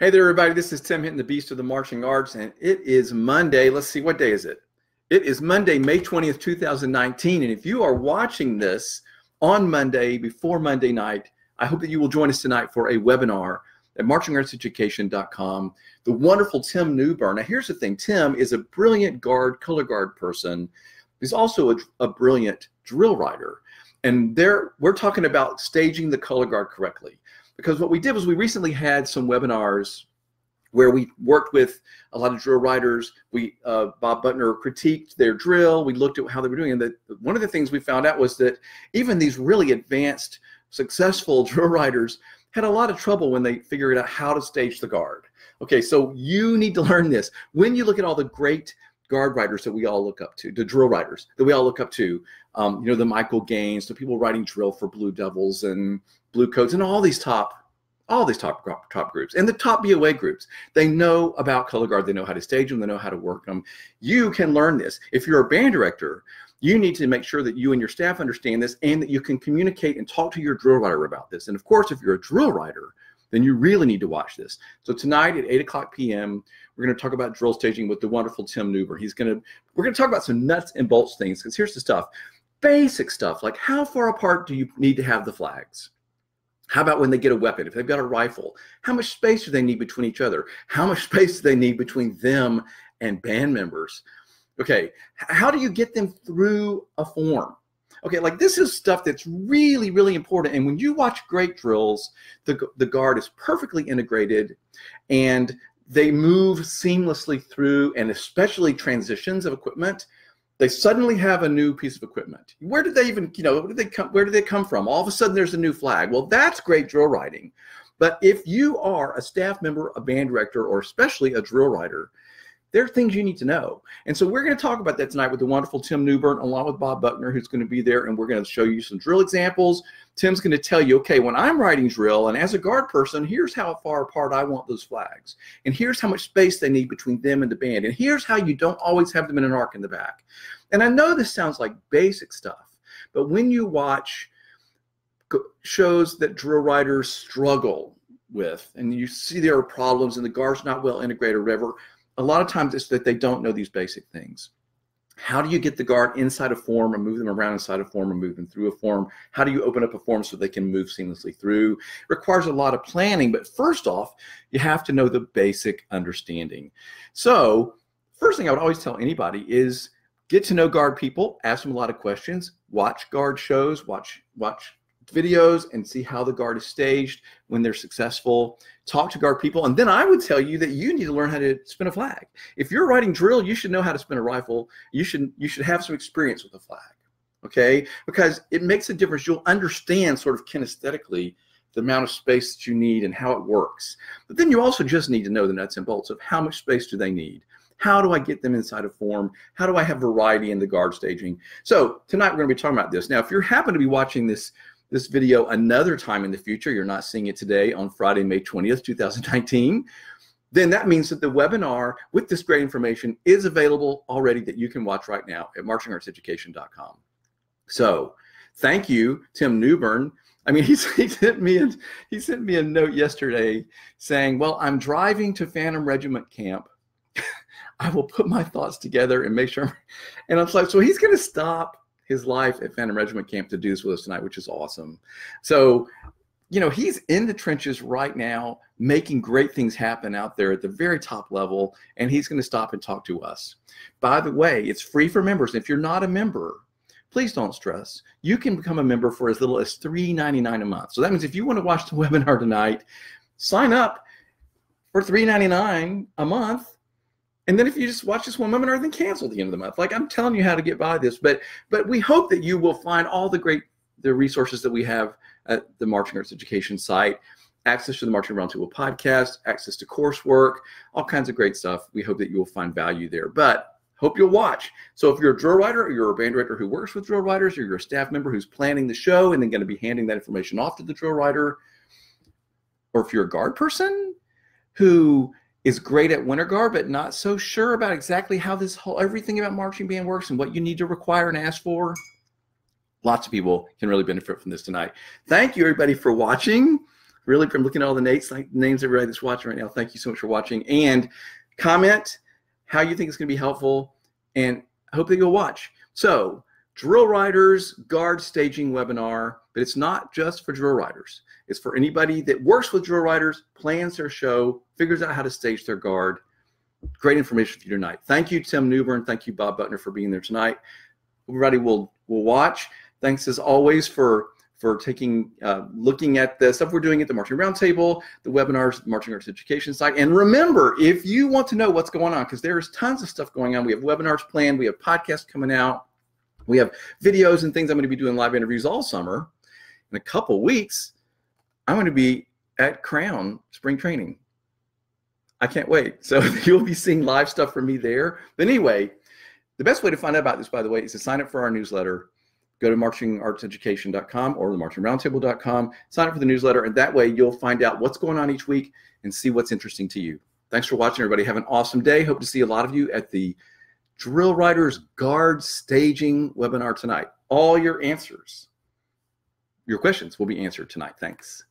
Hey there, everybody. This is Tim hitting the beast of the marching arts, and it is Monday. Let's see, what day is it? It is Monday, May 20th, 2019. And if you are watching this on Monday, before Monday night, I hope that you will join us tonight for a webinar at marchingartseducation.com. The wonderful Tim Newburn. Now, here's the thing. Tim is a brilliant color guard person. He's also a brilliant drill writer. And we're talking about staging the color guard correctly. Because what we did was we recently had some webinars where we worked with a lot of drill writers. Bob Butner critiqued their drill. We looked at how they were doing. And one of the things we found out was that even these really advanced, successful drill writers had a lot of trouble when they figured out how to stage the guard. Okay, so you need to learn this. When you look at all the great guard writers that we all look up to, the drill writers that we all look up to, the Michael Gaines, the people writing drill for Blue Devils and Blue Coats, and all these top groups and the top BOA groups. They know about color guard. They know how to stage them. They know how to work them. You can learn this. If you're a band director, you need to make sure that you and your staff understand this and that you can communicate and talk to your drill writer about this. And of course, if you're a drill writer, then you really need to watch this. So tonight at 8 p.m., we're going to talk about drill staging with the wonderful Tim Newburn. We're going to talk about some nuts and bolts things, because here's the stuff. Basic stuff, like how far apart do you need to have the flags? How about when they get a weapon? If they've got a rifle, how much space do they need between each other? How much space do they need between them and band members? Okay, how do you get them through a form? Okay, like this is stuff that's really, really important. And when you watch great drills, the guard is perfectly integrated and they move seamlessly through, and especially transitions of equipment. They suddenly have a new piece of equipment. Where did they even, where did they come from? All of a sudden there's a new flag. Well, that's great drill writing. But if you are a staff member, a band director, or especially a drill writer, there are things you need to know. And so we're going to talk about that tonight with the wonderful Tim Newburn, along with Bob Butner, who's going to be there, and we're going to show you some drill examples. Tim's going to tell you, okay, when I'm writing drill, and as a guard person, here's how far apart I want those flags. And here's how much space they need between them and the band. And here's how you don't always have them in an arc in the back. And I know this sounds like basic stuff, but when you watch shows that drill writers struggle with, and you see there are problems and the guard's not well integrated or whatever, a lot of times it's that they don't know these basic things. How do you get the guard inside a form and move them around inside a form and move them through a form? How do you open up a form so they can move seamlessly through? It requires a lot of planning, but first off, you have to know the basic understanding. So first thing I would always tell anybody is get to know guard people, ask them a lot of questions, watch guard shows, watch videos and see how the guard is staged when they're successful. Talk to guard people. And then I would tell you that you need to learn how to spin a flag. If you're writing drill, you should know how to spin a rifle. You should have some experience with a flag, okay? Because it makes a difference. You'll understand sort of kinesthetically the amount of space that you need and how it works. But then you also just need to know the nuts and bolts of how much space do they need? How do I get them inside a form? How do I have variety in the guard staging? So tonight we're going to be talking about this. Now, if you happen to be watching this video another time in the future, you're not seeing it today on Friday, May 20th, 2019, then that means that the webinar with this great information is available already that you can watch right now at marchingartseducation.com. So thank you, Tim Newburn. I mean, he sent me a note yesterday saying, well, I'm driving to Phantom Regiment Camp. I will put my thoughts together and make sure. And I'm like, so he's going to stop his life at Phantom Regiment Camp to do this with us tonight, which is awesome. So, he's in the trenches right now, making great things happen out there at the very top level, and he's going to stop and talk to us. By the way, it's free for members. If you're not a member, please don't stress. You can become a member for as little as $3.99 a month. So that means if you want to watch the webinar tonight, sign up for $3.99 a month. And then if you just watch this one webinar, then cancel at the end of the month. Like, I'm telling you how to get by this, but we hope that you will find all the resources that we have at the Marching Arts Education site, access to the Marching Roundtable podcast, access to coursework, all kinds of great stuff. We hope that you will find value there, but hope you'll watch. So if you're a drill writer, or you're a band director who works with drill writers, or you're a staff member who's planning the show and then going to be handing that information off to the drill writer, or if you're a guard person who is great at winter guard, but not so sure about exactly how everything about marching band works and what you need to require and ask for. Lots of people can really benefit from this tonight. Thank you, everybody, for watching. really, from looking at all the names, everybody that's watching right now, thank you so much for watching. And comment how you think it's going to be helpful, and I hope that you'll watch. So, drill riders guard staging webinar, but it's not just for drill riders. It's for anybody that works with drill riders, plans their show, figures out how to stage their guard. Great information for you tonight. Thank you, Tim Newburn. Thank you, Bob Butner, for being there tonight. Everybody will watch. Thanks as always for taking looking at the stuff we're doing at the Marching Roundtable, the webinars, Marching Arts Education site. And remember, if you want to know what's going on, because there's tons of stuff going on. We have webinars planned. We have podcasts coming out. We have videos and things. I'm going to be doing live interviews all summer. In a couple weeks, I'm going to be at Crown Spring Training. I can't wait. So you'll be seeing live stuff from me there. But anyway, the best way to find out about this, by the way, is to sign up for our newsletter. Go to marchingartseducation.com or themarchingroundtable.com. Sign up for the newsletter, and that way you'll find out what's going on each week and see what's interesting to you. Thanks for watching, everybody. Have an awesome day. Hope to see a lot of you at the Drill Riders Guard Staging webinar tonight. All your questions will be answered tonight. Thanks.